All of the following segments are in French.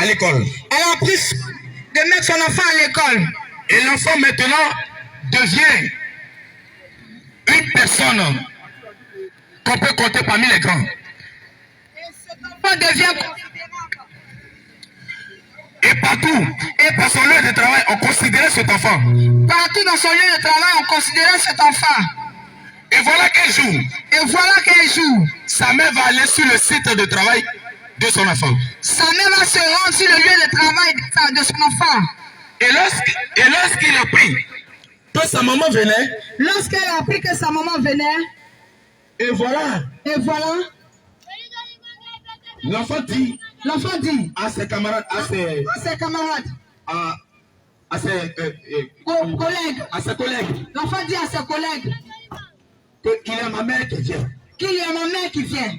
l'école. Elle a pris de mettre son enfant à l'école. Et l'enfant maintenant devient une personne qu'on peut compter parmi les grands. Et cet enfant devient considérable. Et partout, et par son lieu de travail, on considérait cet enfant. Partout dans son lieu de travail, on considérait cet enfant. Et voilà qu'un jour, sa mère va aller sur le site de travail de son enfant. Sa mère va se rendre sur le lieu de travail de son enfant. Et lorsqu'il a appris que sa maman venait, lorsqu'elle a appris que sa maman venait, et voilà, l'enfant dit à ses camarades, à ses collègues, l'enfant dit à ses collègues qu'il y a ma mère qui vient.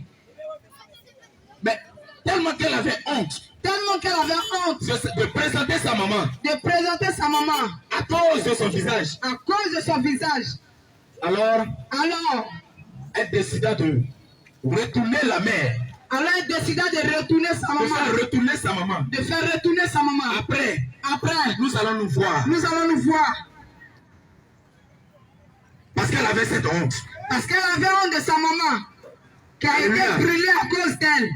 Mais tellement qu'elle avait honte de présenter sa maman à cause de son visage. Alors elle décida de retourner la mère. Alors elle décida de retourner sa maman. De faire retourner sa maman. Après, nous allons nous voir. Parce qu'elle avait cette honte. Parce qu'elle avait honte de sa maman, qui a été brûlée à cause d'elle.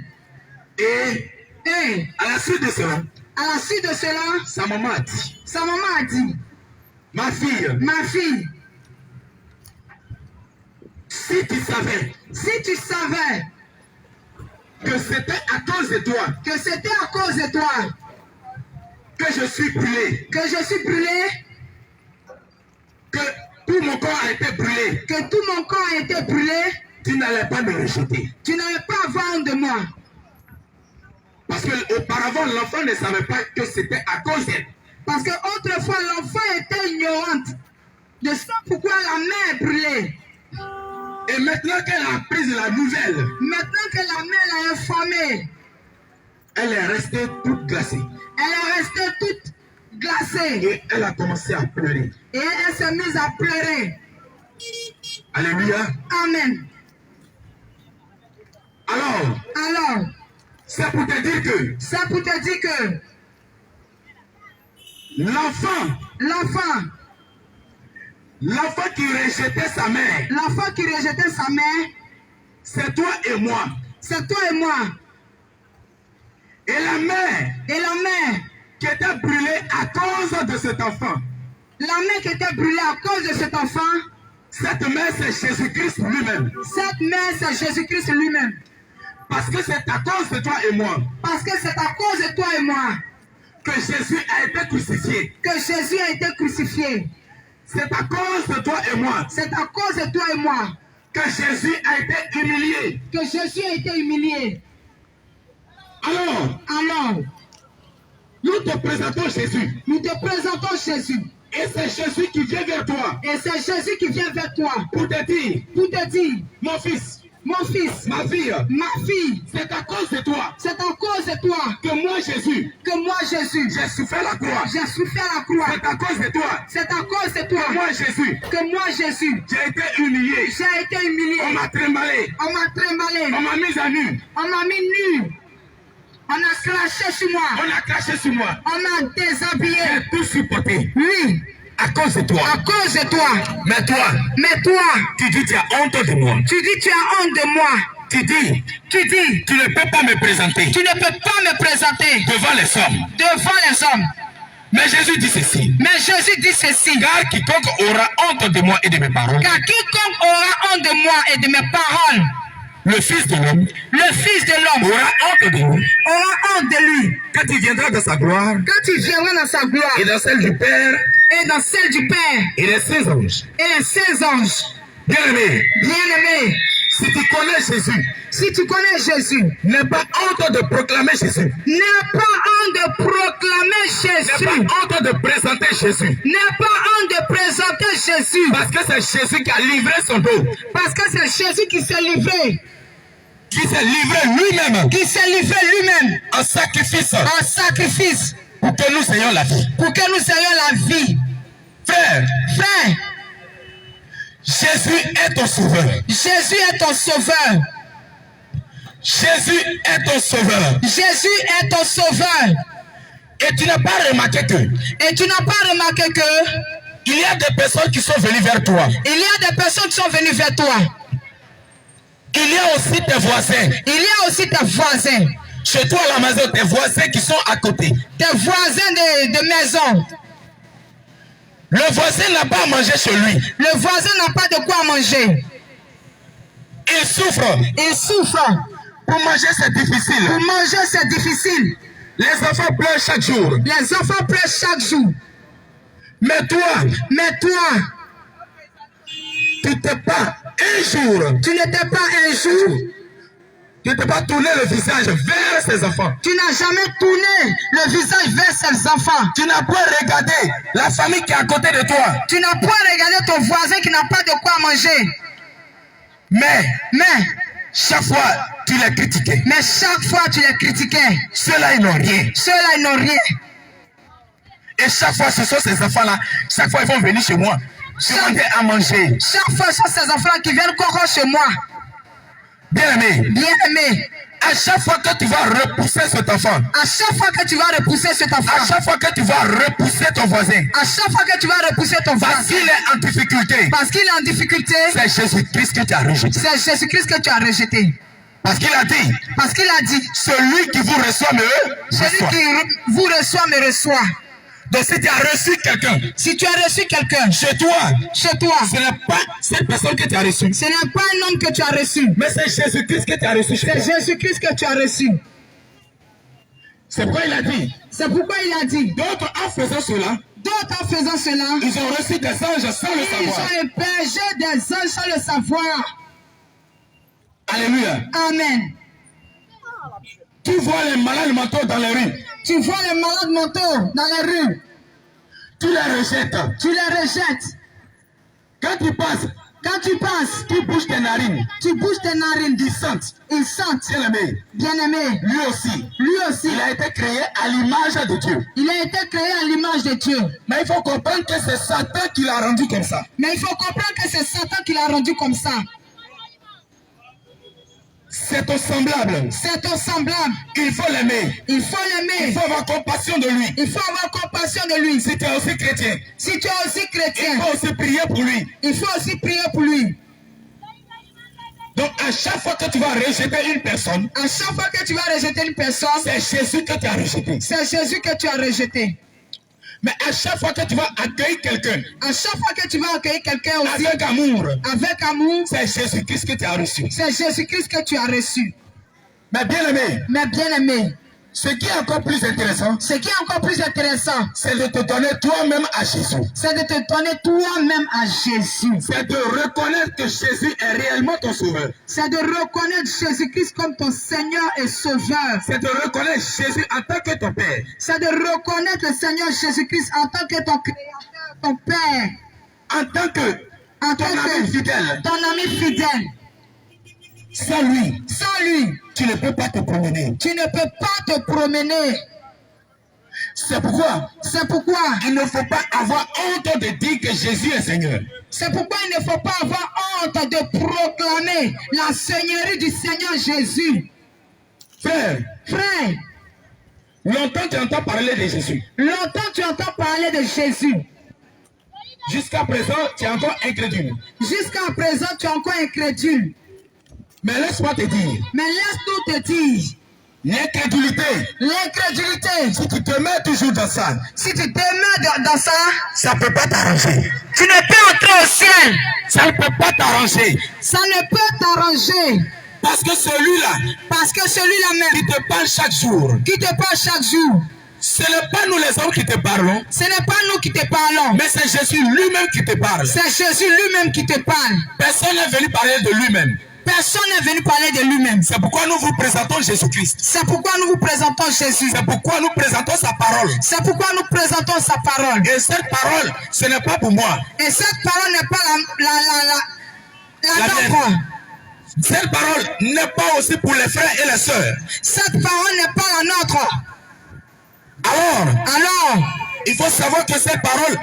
Et à la suite de cela, sa maman a dit, ma fille, si tu savais que c'était à cause de toi, que je suis brûlé, que tout mon corps a été brûlé, tu n'allais pas me rejeter. Tu n'allais pas avoir honte de moi. Parce qu'auparavant, l'enfant ne savait pas que c'était à cause d'elle. Parce qu'autrefois, l'enfant était ignorante de ça pourquoi la mère brûlait. Et maintenant qu'elle a appris la nouvelle, maintenant que la mère l'a informée, elle est restée toute glacée. Et elle a commencé à pleurer. Et elle s'est mise à pleurer. Alléluia. Amen. Alors, c'est pour te dire que l'enfant qui rejetait sa mère, c'est toi et moi. Et la mère qui était brûlée à cause de cet enfant. Cette mère, c'est Jésus-Christ lui-même. Parce que c'est à cause de toi et moi. Que Jésus a été crucifié. C'est à cause de toi et moi. Que Jésus a été humilié. Alors, nous te présentons Jésus. Et c'est Jésus qui vient vers toi. Pour te dire, mon fils, ma fille, c'est à cause de toi. Que moi Jésus, j'ai souffert la croix. C'est à cause de toi. Que moi Jésus, j'ai été humilié. On m'a trimballé. On m'a mis à nu. On a craché sur moi. On m'a déshabillé. J'ai tout supporté. Oui. À cause de toi. Mais toi, tu dis tu as honte de moi. Tu dis, tu ne peux pas me présenter. Devant les hommes. Mais Jésus dit ceci. Car quiconque aura honte de moi et de mes paroles. Le Fils de l'homme aura honte de lui. Quand il viendra dans sa gloire. Et dans celle du Père. Et les saints anges. Bien-aimé. Si tu connais Jésus. N'aie pas honte de proclamer Jésus. N'aie pas honte de proclamer Jésus. N'aie pas honte de présenter Jésus. N'aie pas honte de présenter Jésus. Parce que c'est Jésus qui a livré son dos. Parce que c'est Jésus qui s'est livré. Qui s'est livré lui-même. En sacrifice. Pour que nous ayons la vie. Frère. Jésus est ton sauveur. Jésus est ton sauveur. Et tu n'as pas remarqué que il y a des personnes qui sont venues vers toi. Il y a des personnes qui sont venues vers toi. Il y a aussi tes voisins. Il y a aussi tes voisins. Chez toi à la maison, tes voisins qui sont à côté. Tes voisins de maison. Le voisin n'a pas à manger chez lui. Le voisin n'a pas de quoi manger. Il souffre. Il souffre. Pour manger, c'est difficile. Pour manger, c'est difficile. Les enfants pleurent chaque jour. Les enfants pleurent chaque jour. Mais toi, tu n'étais pas un jour. Tu n'étais pas un jour. Tu n'étais pas tourné le visage vers ses enfants. Tu n'as jamais tourné le visage vers ses enfants. Tu n'as pas regardé la famille qui est à côté de toi. Tu n'as pas regardé ton voisin qui n'a pas de quoi manger. Mais chaque fois, tu les critiquais. Mais chaque fois, tu les critiquais. Ceux-là, ils n'ont rien. Ceux-là, ils n'ont rien. Et chaque fois, ce sont ces enfants-là. Chaque fois, ils vont venir chez moi. Demander à manger. Chaque fois, ce sont ces enfants qui viennent encore chez moi. Bien-aimé. Bien-aimé. À chaque fois que tu vas repousser cet enfant. À chaque fois que tu vas repousser cet enfant. À chaque fois que tu vas repousser ton voisin. À chaque fois que tu vas repousser ton voisin. Parce qu'il est en difficulté. Parce qu'il est en difficulté. C'est Jésus-Christ que tu as rejeté. C'est Jésus-Christ que tu as rejeté. Parce qu'il a dit. Celui qui vous reçoit me reçoit. Celui qui vous reçoit me reçoit. Donc si tu as reçu quelqu'un. Si tu as reçu quelqu'un. Chez toi. Ce n'est pas cette personne que tu as reçue. Ce n'est pas un homme que tu as reçu. Mais c'est Jésus-Christ que tu as reçu. C'est Jésus-Christ que tu as reçu. C'est pourquoi il a dit. D'autres en faisant cela. Ils ont reçu des anges sans le savoir. Ils ont hébergé des anges sans le savoir. Alléluia. Amen. Tu vois les malades mentaux dans les rues. Tu les rejettes. Quand tu passes, tu bouges tes narines. Ils sentent. Bien-aimé. Lui aussi. Il a été créé à l'image de Dieu. Mais il faut comprendre que c'est Satan qui l'a rendu comme ça. C'est ton semblable. Il faut l'aimer. Il faut avoir compassion de lui. Si tu es aussi chrétien. Il faut aussi prier pour lui. Donc à chaque fois que tu vas rejeter une personne. C'est Jésus que tu as rejeté. Mais à chaque fois que tu vas accueillir quelqu'un. Aussi, avec amour. C'est Jésus-Christ que tu as reçu. Mais bien-aimé. Ce qui est encore plus intéressant. C'est de te donner toi-même à Jésus. C'est de reconnaître que Jésus est réellement ton sauveur. C'est de reconnaître Jésus-Christ comme ton Seigneur et Sauveur. C'est de reconnaître Jésus en tant que ton Père. C'est de reconnaître le Seigneur Jésus-Christ en tant que ton Créateur, ton Père. En tant que ton ami fidèle. Sans lui, tu ne peux pas te promener. C'est pourquoi il ne faut pas avoir honte de dire que Jésus est Seigneur. C'est pourquoi il ne faut pas avoir honte de proclamer la Seigneurie du Seigneur Jésus. Frère, longtemps tu entends parler de Jésus. Jusqu'à présent, tu es encore incrédule. Mais laisse-moi te dire. L'incrédulité. Si tu te mets toujours dans ça. Ça ne peut pas t'arranger. Tu ne peux entrer au ciel. Ça ne peut pas t'arranger. Parce que celui-là même qui te parle chaque jour. Ce n'est pas nous les hommes qui te parlons. Mais c'est Jésus lui-même qui te parle. Personne n'est venu parler de lui-même. C'est pourquoi nous vous présentons Jésus-Christ. C'est pourquoi nous présentons sa parole. Et cette parole, ce n'est pas pour moi. Cette parole n'est pas la nôtre. Cette parole n'est pas aussi pour les frères et les sœurs. Cette parole n'est pas la nôtre. Alors, il faut savoir que cette parole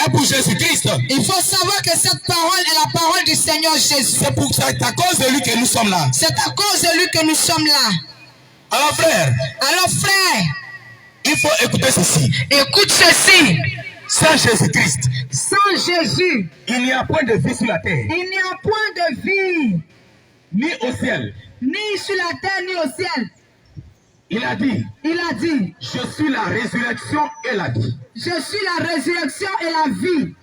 est pour Jésus-Christ. Il faut savoir que cette parole est la parole du Seigneur Jésus. C'est à cause de lui que nous sommes là. Alors frère, Il faut écouter ceci. Écoute ceci. Sans Jésus-Christ, Sans Jésus, il n'y a point de vie sur la terre. il n'y a point de vie. Ni au ciel. Ni sur la terre, ni au ciel. Il a dit, je suis la résurrection et la vie. Je suis la résurrection et la vie.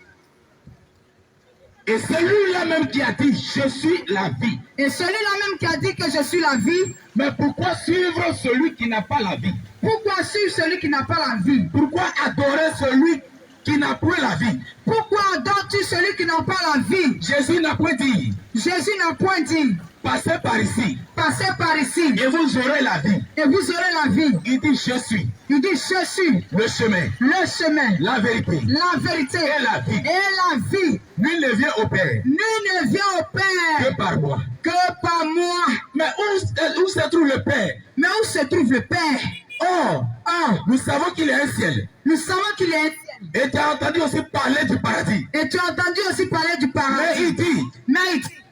Et celui-là même qui a dit, je suis la vie. Et celui-là même qui a dit que je suis la vie. Mais pourquoi suivre celui qui n'a pas la vie? Pourquoi suivre celui qui n'a pas la vie? Pourquoi adorer celui qui n'a point la vie? Pourquoi adores-tu celui qui n'a pas la vie? Jésus n'a point dit. Jésus n'a point dit. Passez par ici. Passez par ici. Et vous aurez la vie. Et vous aurez la vie. Il dit je suis. Il dit je suis. Le chemin. Le chemin. La vérité. La vérité. Et la vie. Et la vie. Nul ne vient au Père. Nul ne vient au Père. Que par moi. Que par moi. Mais où se trouve le Père? Mais où se trouve le Père? Or, nous savons qu'il est un ciel. Nous savons qu'il est un ciel. Et tu as entendu aussi parler du paradis. Et tu as entendu aussi parler du paradis. Mais il dit,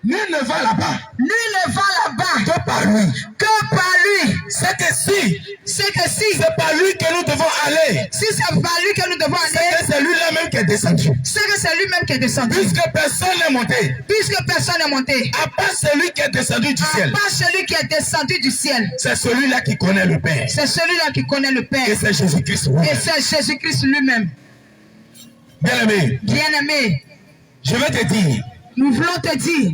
nul ne va là-bas. Nul ne va là-bas. Que par lui. Que par lui. C'est que si. C'est par lui que nous devons aller. Si c'est par lui que nous devons aller. C'est que c'est lui-là même qui est descendu. C'est que c'est lui-même qui est descendu. Puisque personne n'est monté. Puisque personne n'est monté. À part celui qui est descendu du ciel. À part celui qui est descendu du ciel. C'est celui-là qui connaît le Père. C'est celui-là qui connaît le Père. Et c'est Jésus-Christ lui-même. Et c'est Jésus-Christ lui-même. Bien-aimé. Bien-aimé. Je vais te dire. Nous voulons te dire.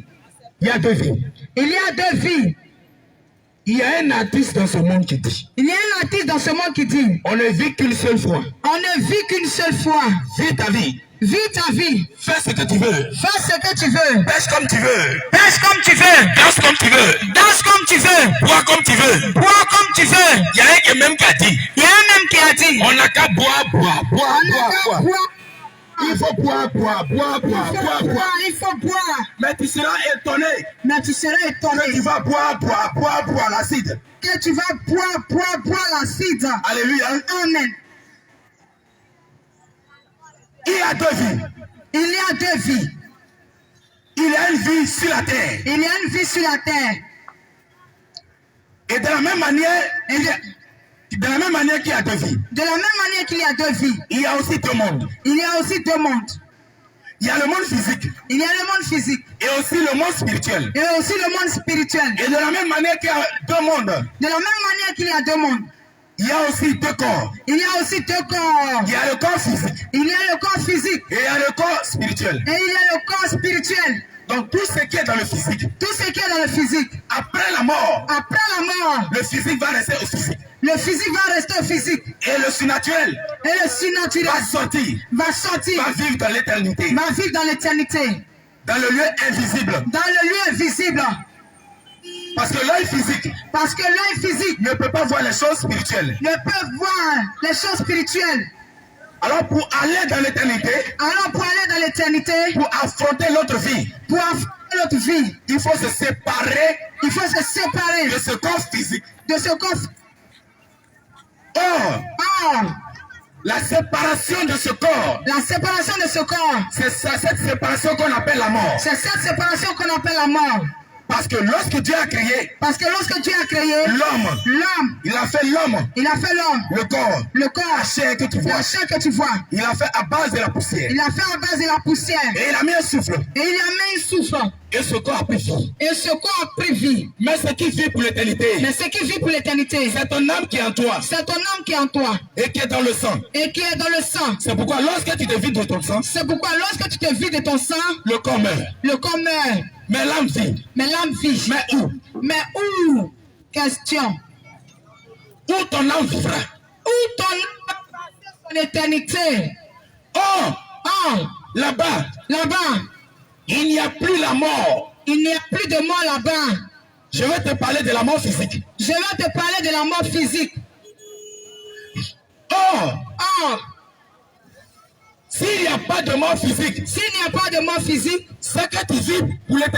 Il y a deux vies. Il y a deux vies. Il y a un artiste dans ce monde qui dit. Il y a un artiste dans ce monde qui dit. On ne vit qu'une seule fois. On ne vit qu'une seule fois. Vis ta vie. Vis ta vie. Fais ce que tu veux. Fais ce que tu veux. Pêche comme tu veux. Pêche comme tu veux. Danse comme tu veux. Danse comme tu veux. Bois comme tu veux. Bois comme tu veux. Il y a un qui même qui a dit. Il y a un même qui a dit. On n'a qu'à boire. Il faut boire. Il faut boire. Mais tu seras étonné. Que tu vas boire l'acide. Que tu vas boire l'acide. Alléluia. Amen. Il y a deux vies. Il y a deux vies. Il y a une vie sur la terre. Il y a une vie sur la terre. Et de la même manière, qu'il y a deux vies. De la même manière qu'il y a deux vies. Il y a aussi deux mondes. Il y a aussi deux mondes. Il y a le monde physique. Il y a le monde physique. Et aussi le monde spirituel. Et aussi le monde spirituel. Et de la même manière qu'il y a deux mondes. De la même manière qu'il y a deux mondes. Il y a aussi deux corps. Il y a aussi deux corps. Il y a le corps physique. Il y a le corps physique. Et il y a le corps spirituel. Et il y a le corps spirituel. Donc tout ce qui est dans le physique. Tout ce qui est dans le physique. Après la mort. Le physique va rester au physique. Le physique va rester au physique. Et le surnaturel. Va sortir. Va vivre dans l'éternité. Dans le lieu invisible. Parce que l'œil physique ne peut pas voir les choses spirituelles. Alors pour aller dans l'éternité, pour affronter l'autre vie, il faut se séparer de ce corps physique. Or, la séparation de ce corps, c'est cette séparation qu'on appelle la mort. Parce que lorsque Dieu a créé l'homme, il a fait l'homme, le corps, la chair que tu vois, il a fait à base de la poussière. Et il a mis un souffle. Et ce corps a pris vie. Mais ce qui vit pour l'éternité, c'est ton âme qui est en toi. Et qui est dans le sang. C'est pourquoi lorsque tu te vides de ton sang, le corps meurt. Mais l'âme vit. Mais où? Question. Où ton âme vivra? Ton éternité. Là-bas, il n'y a plus la mort. Il n'y a plus de mort là-bas. Je vais te parler de la mort physique. S'il n'y a pas de mort physique, c'est que tu vis pour l'éternité.